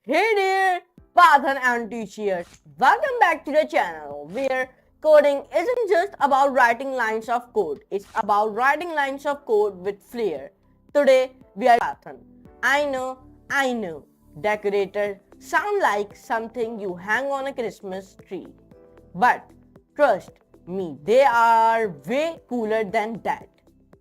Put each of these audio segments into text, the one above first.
Hey there, Python enthusiasts. Welcome back to the channel where coding isn't just about writing lines of code, it's about writing lines of code with flair. Today we are Python. I know, decorator sound like something you hang on a Christmas tree. But trust me, they are way cooler than that.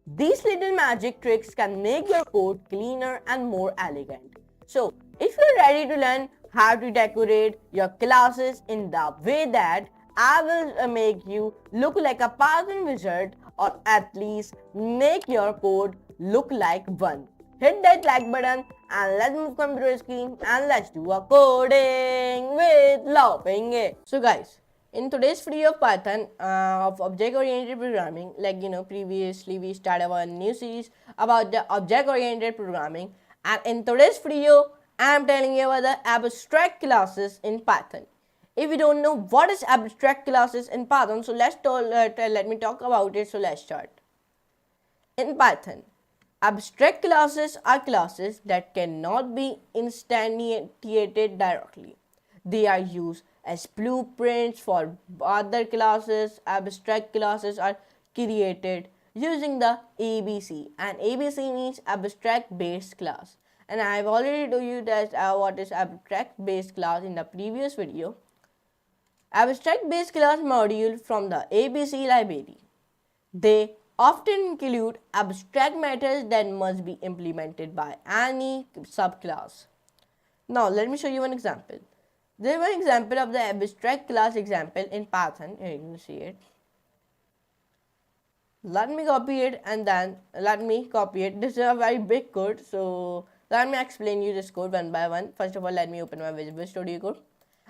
These little magic tricks can make your code cleaner and more elegant. So, if you're ready to learn how to decorate your classes in the way that I will make you look like a Python wizard, or at least make your code look like one, hit that like button and let's move computer screen and let's do a coding with laughing it. So guys, in today's video of Python of object-oriented programming, previously we started a new series about the object-oriented programming, and in today's video I am telling you about the abstract classes in Python. If you don't know what is abstract classes in Python, so let me talk about it. So let's start. In Python, abstract classes are classes that cannot be instantiated directly. They are used as blueprints for other classes. Abstract classes are created using the ABC, and ABC means abstract base class. And I have already told you that what is abstract base class in the previous video. Abstract base class module from the ABC library. They often include abstract methods that must be implemented by any subclass. Now let me show you one example. There is one example of the abstract class example in Python. Here you can see it. Let me copy it and then let me copy it. This is a very big code, so let me explain you this code one by one. First of all, let me open my Visual Studio Code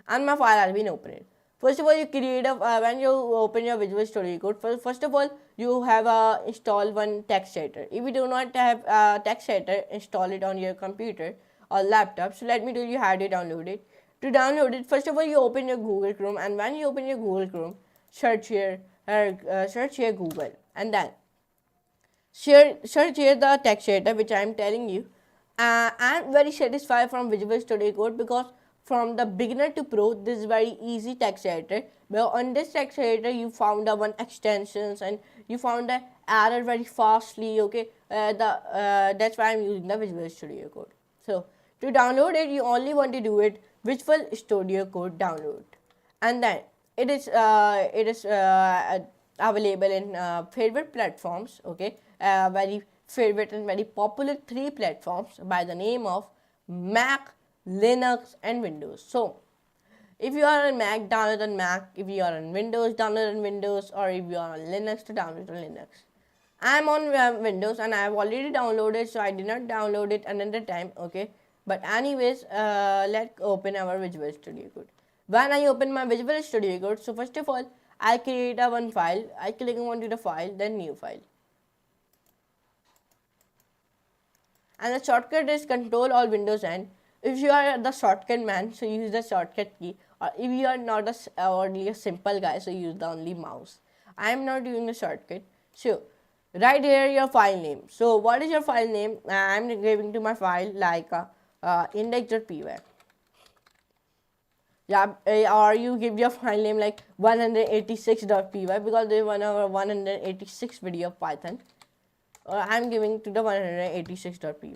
and my file has been opened. First of all, you create a when you open your Visual Studio Code. First of all, you have install one text editor. If you do not have a text editor, install it on your computer or laptop. So let me tell you how to download it. To download it, first of all, you open your Google Chrome, and when you open your Google Chrome, search here Google, and then search here the text editor which I am telling you. I'm very satisfied from Visual Studio Code because from the beginner to pro, this is very easy text editor. But on this text editor, you found one extensions and you found the error very fastly. Okay, that's why I'm using the Visual Studio Code. So to download it, you only want to do it Visual Studio Code download, and then it is available in favorite platforms. Okay, very favorite and very popular 3 platforms by the name of Mac, Linux and Windows. So if you are on Mac, download on Mac. If you are on Windows, download on Windows. Or if you are on Linux, to download on Linux. I am on Windows and I have already downloaded, so I did not download it another time. Okay, but anyways, let's open our Visual Studio Code. When I open my Visual Studio Code, so first of all, I create a one file. I click onto the file, then new file. And the shortcut is Control or Windows N. If you are the shortcut man, so use the shortcut key. Or if you are not only a simple guy, so use the only mouse. I am not using the shortcut. So right here your file name. So what is your file name? I am giving to my file like index.py. Yeah, or you give your file name like 186.py because there is one over 186 video of Python. I am giving to the 186.py.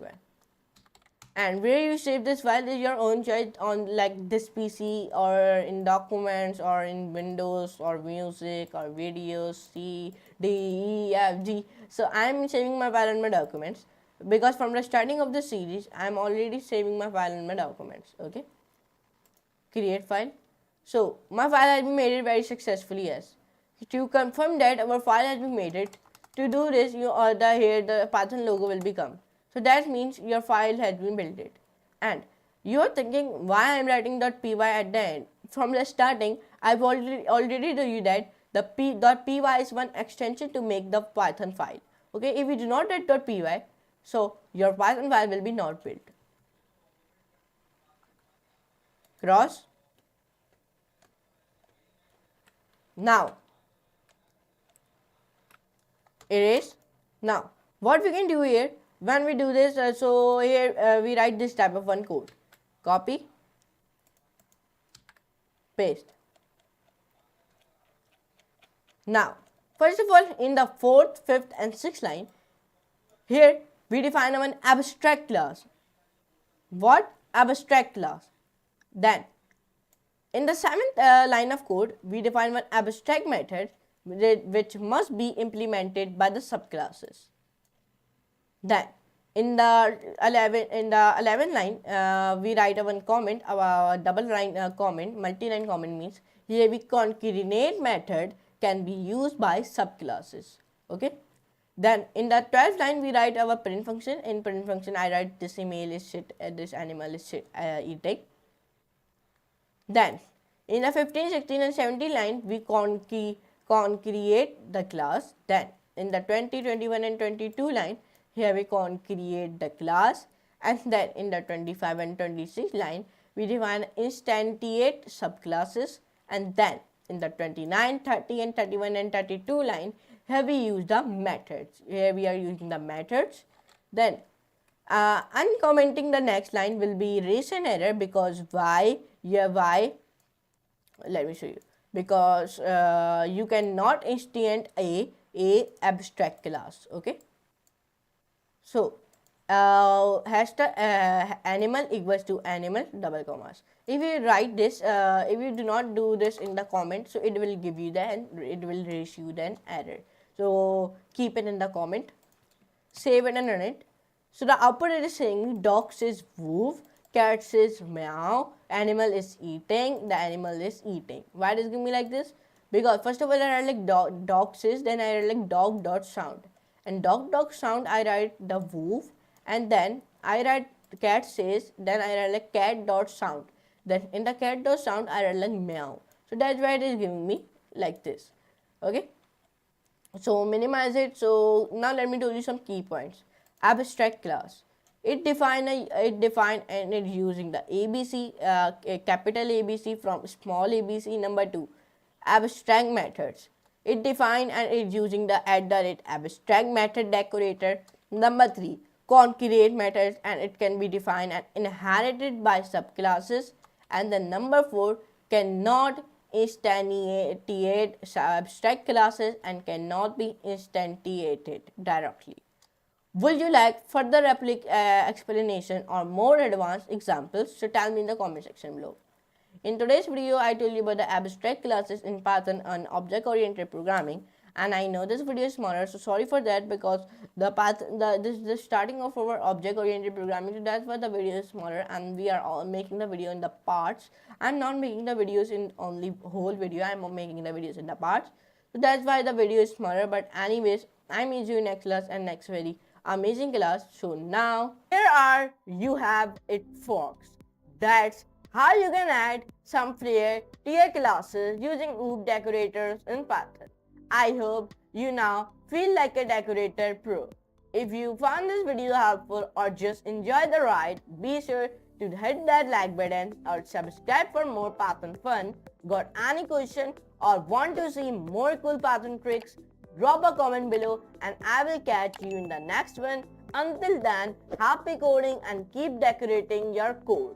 And where you save this file is your own choice, on like this PC or in documents or in Windows or music or videos, C, D, E, F, G. So I am saving my file in my documents because from the starting of the series I am already saving my file in my documents. Okay, create file. So my file has been made it very successfully. Yes, to confirm that our file has been made it, to do this, here the Python logo will become. So that means your file has been built it. And you are thinking why I am writing .py at the end. From the starting, I've already told you that the .py is one extension to make the Python file. Okay, if you do not write .py, so your Python file will be not built. Cross. Now erase. Now what we can do here when we do this, so here we write this type of one code, copy paste. Now, first of all, in the 4th, 5th and 6th line, here we define an abstract class. What? Abstract class. Then, in the 7th line of code, we define one abstract method which must be implemented by the subclasses. Then, in the 11th line, we write one comment, our double line comment, multi-line comment means here we concatenate method can be used by subclasses. Okay. Then in the 12th line we write our print function. In print function I write this email is shit, this animal is shit, eating. Then in the 15, 16 and 17 line we concrete the class. Then in the 20, 21 and 22 line here we concrete the class, and then in the 25 and 26 line we define instantiate subclasses, and then in the 29, 30 and 31 and 32 line here we use the methods. Here we are using the methods. Then uncommenting the next line will be Rayyan error, because why? Let me show you. Because you cannot instant a abstract class. Okay. So hashtag animal equals to animal double commas. If you write this, if you do not do this in the comment, so it will give you it will issue an error. So keep it in the comment, save it and run it. So the output it is saying dog says woof, cat says meow, animal is eating, the animal is eating. Why does it give me like this? Because first of all I write like dog says, then I write like dog dot sound, and dog sound I write the woof, and then I write cat says, then I write like cat dot sound, then in the cat dot sound I write like meow. So that's why it is giving me like this. Okay. So minimize it. So now let me tell you some key points. Abstract class. It define and it using the ABC, capital ABC from small ABC. Number 2, abstract methods. It define and it using the abstract method decorator. Number 3, concrete methods, and it can be defined and inherited by subclasses. And the number 4, cannot instantiate abstract classes and cannot be instantiated directly. Would you like further explanation or more advanced examples? So tell me in the comment section below. In today's video, I told you about the abstract classes in Python and object-oriented programming, and I know this video is smaller, so sorry for that, because this is the starting of our object-oriented programming, so that's why the video is smaller, and we are all making the video in the parts. I'm not making the videos in only whole video, I'm making the videos in the parts, so that's why the video is smaller. But anyways, I meet you next class and next very amazing class. So now here you have it, folks. That's how you can add some flair to your classes using OOP decorators in Python. I hope you now feel like a decorator pro. If you found this video helpful or just enjoy the ride, be sure to hit that like button or subscribe for more Python fun. Got any question or want to see more cool Python tricks? Drop a comment below and I will catch you in the next one. Until then, happy coding and keep decorating your code.